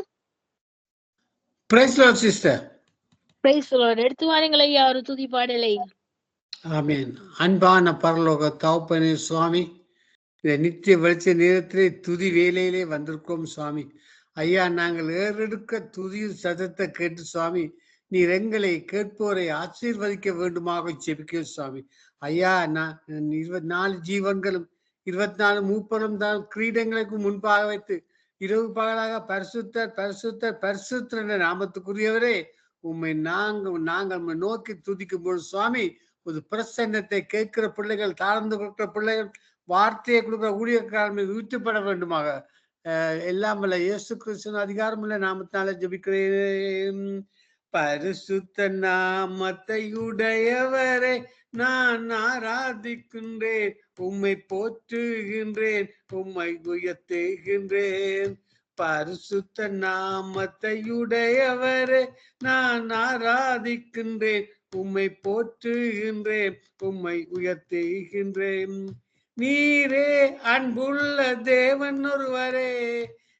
Praise lord sister. Praise lord. எடுத்து வாருங்கள் ஐயா ஒரு துதி பாடலை. ஆமென். அன்பான பரலோக தகப்பனே சுவாமி, இந்த நித்திய வெளிச்ச நேரத்திலே துதி வேலையிலே வந்திருக்கோம் சுவாமி. ஐயா, நாங்கள் ஏறெடுக்க துதியும் சத்தத்தை கேட்டு சுவாமி, நீர் எங்களை கேட்போரை ஆசீர்வதிக்க வேண்டுமாக ஜெபிக்கிறோம் சுவாமி. ஐயா, நான் 24 ஜீவன்களும் 24 மூப்பரும் தான் கிரீடங்களுக்கு முன்பாக வைத்து இரவு பகலாக பரிசுத்தர் பரிசுத்தர் பரிசுத்தர் என்ற நாமத்துக்குரியவரே, உண்மை நாங்கள் நோக்கி துதிக்கும் பொழுது சுவாமி, ஒரு பிரசன்னத்தை கேட்கிற பிள்ளைகள், தாழ்ந்து கொடுக்கிற பிள்ளைகள், வார்த்தையை கொடுக்கிற ஊழியக்காரர் மீது ஊற்றப்பட வேண்டுமாக எல்லாம் வல்ல இயேசு கிறிஸ்துவின் அதிகாரமுள்ள நாமத்தினால ஜெபிக்கிறேன். பரிசுத்த நாமத்தை உடையவரை நான் ஆராதிக்கின்றேன், உம்மை போற்றுகின்றேன், உம்மை உயர்த்துகின்றேன். பரிசுத்த நாமத்தை உடையவரை நான் ஆராதிக்கின்றேன், உம்மை போற்றுகின்றேன், உம்மை உயர்த்துகின்றேன். நீரே அன்புள்ள தேவன் ஒருவரே,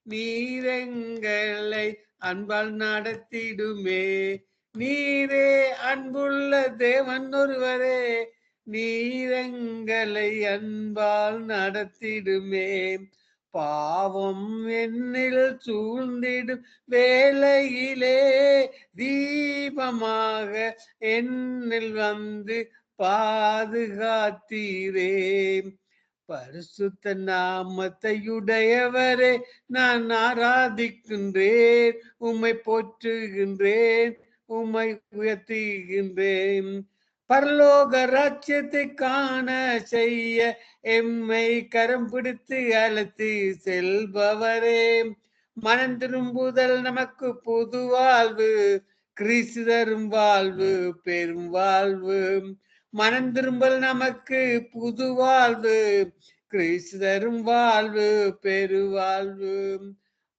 நீரெங்களை அன்பால் நடத்திடுமே. நீரே அன்புள்ள தேவன் ஒருவரே, நீரெங்களை அன்பால் நடத்திடுமே. பாவம் என்னில் சூழ்ந்திடும் வேளையிலே தீபமாக என்னில் வந்து பாதுகாத்தீரே. பரிசுத்த நாமத்தையுடையவரே நான் ஆராதிக்கின்றேன், உம்மை போற்றுகின்றேன், உம்மை உயர்த்துகின்றேன். பரலோக ராஜ்யத்தை காண செய்ய எம்மை கரம் பிடித்து அழைத்து செல்பவரே, மனம் திரும்புதல் நமக்கு புது வாழ்வு கிறிஸ்து தரும் வாழ்வு பெரும் வாழ்வு. மனம் திரும்பல் நமக்கு புது வாழ்வு. கிறிஸ்து தரும் வாழ்வு பெருவாழ்வு.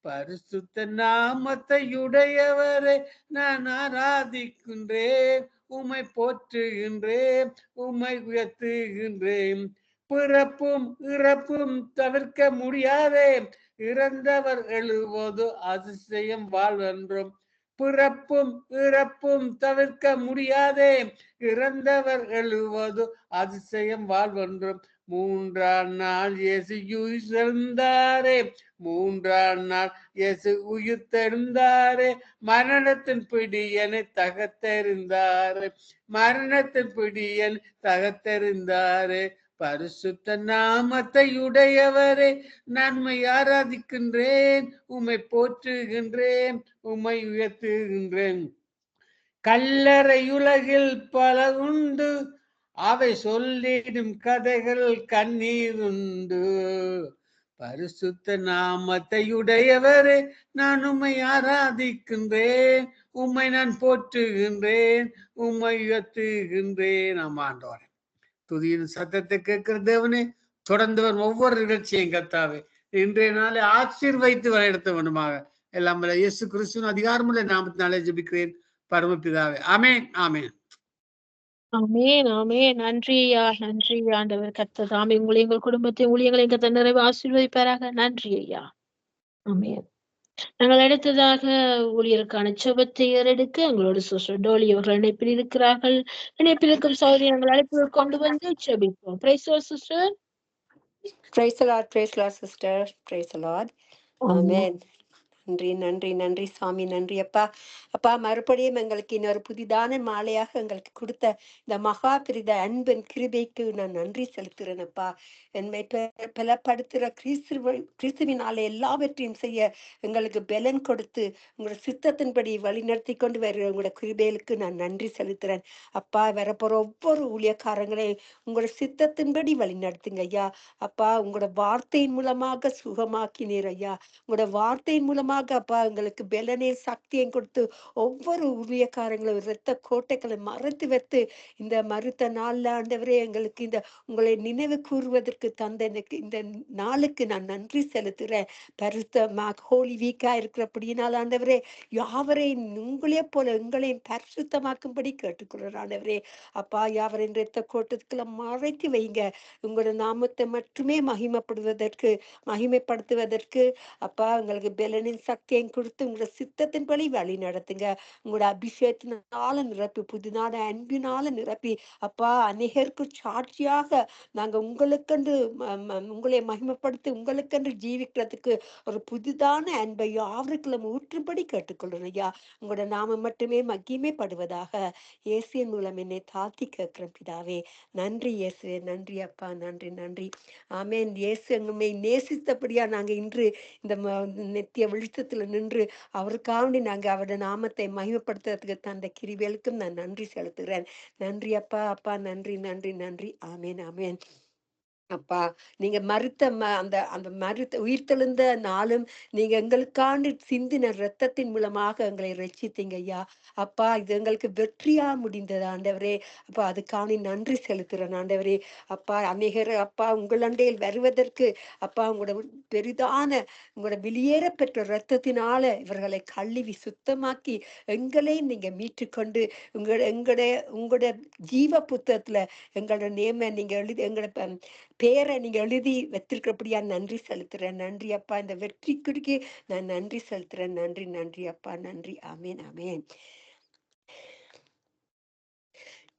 பரிசுத்த நாமத்தையுடையவரை நான் ஆராதிக்கின்றேன், உம்மை போற்றுகின்றேன், உம்மை உயர்த்துகின்றேன். பிறப்பும் இறப்பும் தவிர்க்க முடியாதே, இறந்தவர் எழுவது அதிசயம் வாழ்வென்றும். பிறப்பும் இறப்பும் தவிர்க்க முடியாதே, இறந்தவர் எழுவது அதிசயம் வாழ்வென்றும். மூன்றாம் நாள் இயேசு உயிர்த்தெழுந்தாரே, மூன்றாம் நாள் இயேசு உயிர்த்தெழுந்தாரே, மரணத்தின் பிடியனை தகர்த்தெறிந்தாரே, மரணத்தின் பிடியன் தகர்த்தெறிந்தாரே. பரிசுத்த நாமத்தையுடையவரே நன்மை ஆராதிக்கின்றேன், உம்மை போற்றுகின்றேன், உம்மை உயர்த்துகின்றேன். கல்லறையுலகில் பல உண்டு, அவை சொல்லிடும் கதைகள் கண்ணீர் உண்டு. பரிசுத்த நாமத்தையுடையவரே நான் உம்மை ஆராதிக்கின்றேன், உம்மை நான் போற்றுகின்றேன், உம்மை உயர்த்துகின்றேன். ஆண்டவரே, துதியின் சத்தத்தை கேட்கிற தேவனே, தொடர்ந்து வரும் ஒவ்வொரு நிகழ்ச்சியும் கர்த்தாவே இன்றைய நாளை ஆசீர்வதித்து வழிநடத்த வேண்டுமாக எல்லாம் வல்ல இயேசு கிறிஸ்துவின் அதிகாரமுள்ள நாமத்தினாலே ஜெபிக்கிறேன் பரமபிதாவே. ஆமென், ஆமென். ஆமென், ஆமென். நன்றி ஐயா, நன்றி ஆண்டவர். கர்த்தர் தாமே உங்களை, எங்கள் குடும்பத்தை, ஊழியங்களை கர்த்தர் நிறைவு ஆசீர்வதிப்பாராக. நன்றி ஐயா. ஆமென். நாங்கள் அடுத்ததாக ஊழியருக்கான செபத்தை ஏறெடுக்க எங்களோடு சிஸ்டர் டோலி அவர்கள் இணைப்பில் இருக்கிறார்கள். இணைப்பில் இருக்கும் சகோதரி நாங்கள் அழைப்பு கொண்டு வந்து செபிப்போம். Praise the Lord sister. Praise the Lord, sister. Praise the Lord. Amen. நன்றி நன்றி நன்றி சுவாமி, நன்றி அப்பா. அப்பா, மறுபடியும் எங்களுக்கு இன்னொரு புதிதான மாலையாக எங்களுக்கு கொடுத்த இந்த மகா பிரித அன்பின் கிருபைக்கு நான் நன்றி செலுத்துறேன் அப்பா. என்னை பலப்படுத்துகிற கிறிஸ்துவினாலே எல்லாவற்றையும் செய்ய எங்களுக்கு பலன் கொடுத்து உங்களோட சித்தத்தின்படி வழிநடத்தி கொண்டு வருகிற உங்களோட கிருபைகளுக்கு நான் நன்றி செலுத்துறேன் அப்பா. வரப்போற ஒவ்வொரு ஊழியக்காரங்களையும் உங்களோட சித்தத்தின்படி வழி நடத்துங்க ஐயா. அப்பா, உங்களோட வார்த்தையின் மூலமாக சுகமாக்கினீர் ஐயா. உங்களோட வார்த்தையின் மூலமாக அப்பா எங்களுக்கு பலனையும் சக்தியையும் கொடுத்து ஒவ்வொரு ஊழியக்காரங்களும் இரத்த கோட்டைகளை மறைத்து வைத்து இந்த மறுத்த நாள்ல ஆண்டவரே எங்களுக்கு இந்த உங்களை நினைவு கூறுவதற்கு தந்த இந்த நாளுக்கு நான் நன்றி செலுத்துறேன். பரிசுத்த ஹோலி வீக்கா இருக்கிறபடியினால் ஆண்டவரே யாவரையும் உங்களே போல எங்களையும் பரிசுத்தமாக்கும்படி கேட்டுக்கொள்றேன் ஆண்டவரே. அப்பா, யாவரின் இரத்த கோட்டத்துக்குள்ள மறைத்து வைங்க. உங்களோட நாமத்தை மட்டுமே மகிமைப்படுத்துவதற்கு அப்பா எங்களுக்கு பலனின் சக்தியையும் கொடுத்து உங்களோட சித்தத்தின்படி வழி நடத்துங்க. உங்களோட அபிஷேகத்தினால நிரப்பி, புதிதான அன்பினால நிரப்பி அப்பா அநேகருக்கு சாட்சியாக நாங்க உங்களுக்கென்று உங்களை மகிமைப்படுத்தி உங்களுக்கென்று ஜீவிக்கிறதுக்கு ஒரு புதிதான அன்பை யாவருக்குள்ள ஊற்றும்படி கேட்டுக்கொள்றேன் ஐயா. உங்களோட நாம மட்டுமே மகிமைப்படுவதாக இயேசுவின் மூலம் என்னை தாழ்த்தி கேட்கிறேன் பிதாவே. நன்றி இயேசுவே, நன்றி அப்பா, நன்றி நன்றி. ஆமென். இயேசு எங்களை நேசித்தபடியா நாங்க இன்று இந்த நித்திய வெளிச்சத்துல நின்று அவருக்காண்டி நாங்க அவருடைய நாமத்தை மகிமைப்படுத்துறதுக்கு தந்த கிருபைகளுக்கும் நான் நன்றி செலுத்துகிறேன். நன்றி அப்பா, அப்பா, நன்றி நன்றி நன்றி. ஆமேன், ஆமேன். அப்பா, நீங்க மறுத்த அந்த அந்த மறுத்த உயிர்த்தெழுந்த நாளும் நீங்க எங்களுக்காண்டு சிந்தின இரத்தத்தின் மூலமாக எங்களை ரட்சித்தீங்க ஐயா. அப்பா, இது எங்களுக்கு வெற்றியா முடிந்தது ஆண்டவரே. அப்பா, அதுக்காண்டி நன்றி செலுத்துறேன் ஆண்டவரே. அப்பா, அநேகர் அப்பா உங்களண்டையில் வருவதற்கு அப்பா உங்களோட பெரிதான உங்களோட வெளியேற பெற்ற இரத்தத்தினால இவர்களை கழுவி சுத்தமாக்கி எங்களையும் நீங்க மீட்டுக்கொண்டு உங்களோட ஜீவ புத்தகத்துல எங்களோட நேம நீங்க எழுதி எங்களோட பேரை நீங்க எழுதி வச்சிருக்கிறபடியா நன்றி செலுத்துறேன். நன்றி அப்பா, இந்த வெற்றிக்கு நான் நன்றி செலுத்துறேன். நன்றி நன்றி அப்பா, நன்றி. ஆமேன், ஆமேன்.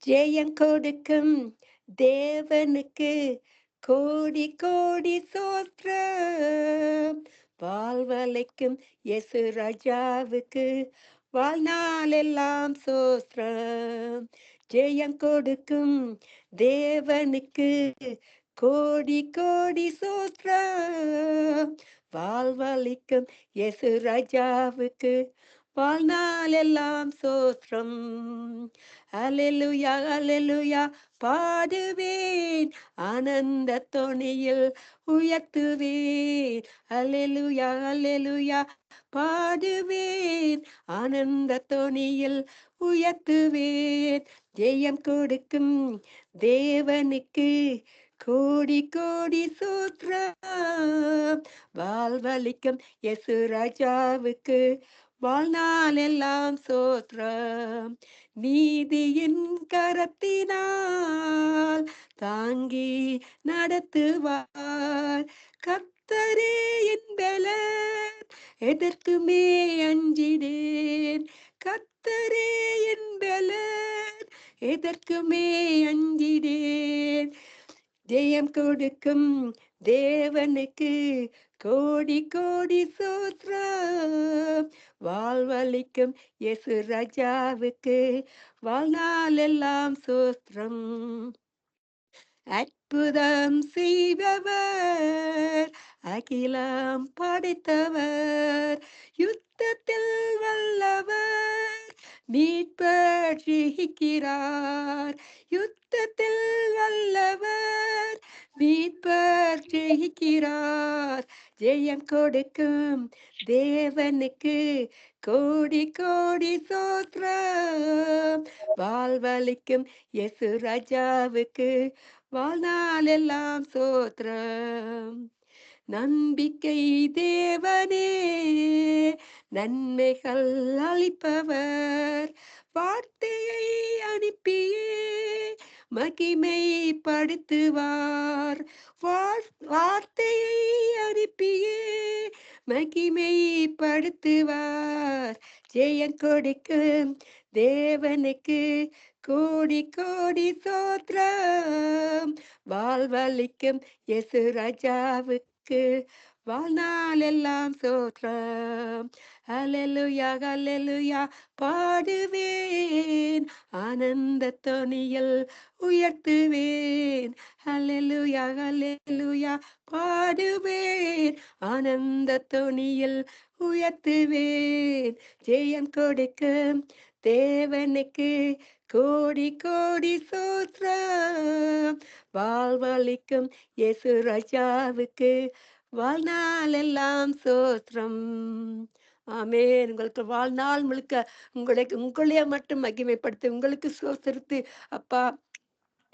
ஜெயம் கொடுக்கும் தேவனுக்கு கோடி கோடி சோத்திரம். வாழ்வழைக்கும் இயேசு ராஜாவுக்கு வாழ்நாள் எல்லாம் சோத்திரம். ஜெயம் கொடுக்கும் தேவனுக்கு கோடி கோடி சோத்திரம். வாழ்வழிக்கும் இயேசு ராஜாவுக்கு வாழ்நாள் எல்லாம் சோத்திரம். அல்லேலூயா, அல்லேலூயா பாடுவேன், ஆனந்த தொனியில் உயர்த்துவேன். அல்லேலூயா, அல்லேலூயா பாடுவேன், ஆனந்த தொனியில் உயர்த்துவேன். ஜெயம் கொடுக்கும் தேவனுக்கு கோடி கோடி சூத்திரம். வாழ்வழிக்கும் இயேசு ராஜாவுக்கு வாழ்நாள் எல்லாம் சோத்திரம். நீதியின் கரத்தினால் தாங்கி நடத்துவார் கர்த்தரே என் பலன், எதற்குமே அஞ்சிடேன். கர்த்தரே என் பலன், எதற்குமே அஞ்சிடேன். ஜெயம் கொடுக்கும் தேவனுக்கு கோடி கோடி சோத்திரம். வாழ்வழிக்கும் இயேசு ராஜாவுக்கு வாழ்நாள் எல்லாம் சோத்திரம். அற்புதம் செய்பவர், அகிலம் படைத்தவர், யுத்தத்தில் வல்லவர், மீட்பர் ஜெயிக்கிறார். யுத்தத்தில் வல்லவர், மீட்பர் ஜெயிக்கிறார். ஜெயம் கொடுக்கும் தேவனுக்கு கோடி கோடி சோத்திரம். வாழ்வழிக்கும் இயேசு ராஜாவுக்கு வாழ்நாள் எல்லாம் சோத்திரம். நம்பிக்கை தேவனே, நன்மைகள் அளிப்பவர், வார்த்தையை அனுப்பியே மகிமைப்படுத்துவார். வார்த்தையை அனுப்பியே மகிமைப்படுத்துவார். ஜெயம் கொடுக்கும் தேவனுக்கு கோடி கோடி சோத்திரம். வாழ்வழிக்கும் இயேசு ராஜாவுக்கு வாழ்நாள் எல்லாம் சோத்திரம். ஹல்லேலூயா ஹல்லேலூயா பாடுவேன், ஆனந்த தொனியில் உயர்த்துவேன். ஹல்லேலூயா ஹல்லேலூயா பாடுவேன், ஆனந்த தொனியில் உயர்த்துவேன். ஜெயம் கொடுக்கும் தேவனுக்கு கோடி கோடி சோத்திரம். வாழ்வழிக்கும் இயேசு ராஜாவுக்கு வாழ்நாள் எல்லாம் சோத்திரம். ஆமென். உங்களுக்கு வாழ்நாள் முழுக்க உங்களையே மட்டும் மகிமைப்படுத்தி உங்களுக்கு சோத்திரித்து அப்பா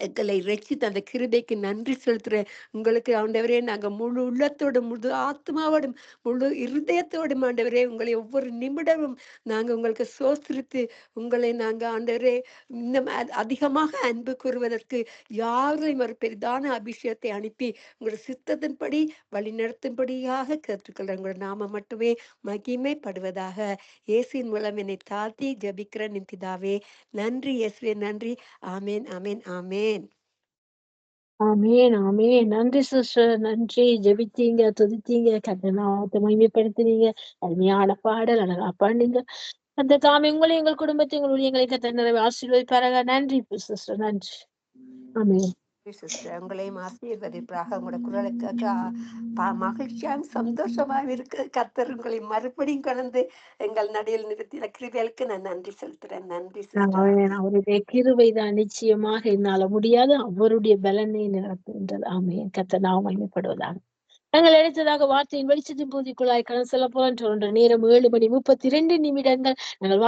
எங்களை ரட்சித்த அந்த கிருபைக்கு நன்றி செலுத்துறேன். உங்களுக்கு ஆண்டவரே நாங்க முழு உள்ளத்தோடு முழு ஆத்மாவோடும் முழு இருதயத்தோடும் ஆண்டவரே உங்களை ஒவ்வொரு நிமிடமும் நாங்க உங்களுக்கு சோத்திரித்து உங்களை நாங்க ஆண்டவரே இன்னும் அதிகமாக அன்பு கூறுவதற்கு யாரையும் ஒரு பெரிதான அபிஷேகத்தை அனுப்பி உங்களோட சித்தத்தின்படி வழி நடத்தும்படியாக கற்றுக்கொள்ற உங்களோட நாம மட்டுமே மகிமைப்படுவதாக. இயேசுவின் மூலம் என்னை தாழ்த்தி ஜபிக்கிற நின் பிதாவே. நன்றி இயேசுவே, நன்றி. ஆமேன் ஆமேன் ஆமேன். ஆமேன் ஆமேன். நன்றி சிஸ்டர், நன்றி. ஜெபித்தீங்க, துதித்தீங்க, கர்த்தரை மகிமைப்படுத்தினீங்க. அருமையான பாடல், அழகா பாடுனீங்க. அந்த தாமே உங்களை எங்கள் குடும்பத்தை எங்கள் ஊழியங்களை கர்த்தர் ஆசீர்வதிப்பாராக. நன்றி சிஸ்டர், நன்றி. ஆமேன். சிஸ்டர் உங்களையும் ஆசீர்வதிப்பாக. உங்களோட குரலுக்காக மகிழ்ச்சியாகவும் சந்தோஷமாகவும் இருக்கு. கர்த்தர் உங்களை மறுபடியும் கலந்து எங்கள் நடையில் நிறுத்தின கிருபைகளுக்கு நான் நன்றி செலுத்துறேன். நன்றி சிஸ்டர். அவருடைய கிருபைதான் நிச்சயமாக என்னால முடியாது, அவருடைய பலனை நடத்துகின்றது. ஆமென். கர்த்தர் நாமம் மகிமைப்படுவதாக. நாங்கள் அடுத்ததாக வார்த்தையின் வெளிச்சத்தின் பூதிக்குள்ளாய் கடந்து செல்ல போறோம். நேரம் 7:32 நாங்கள்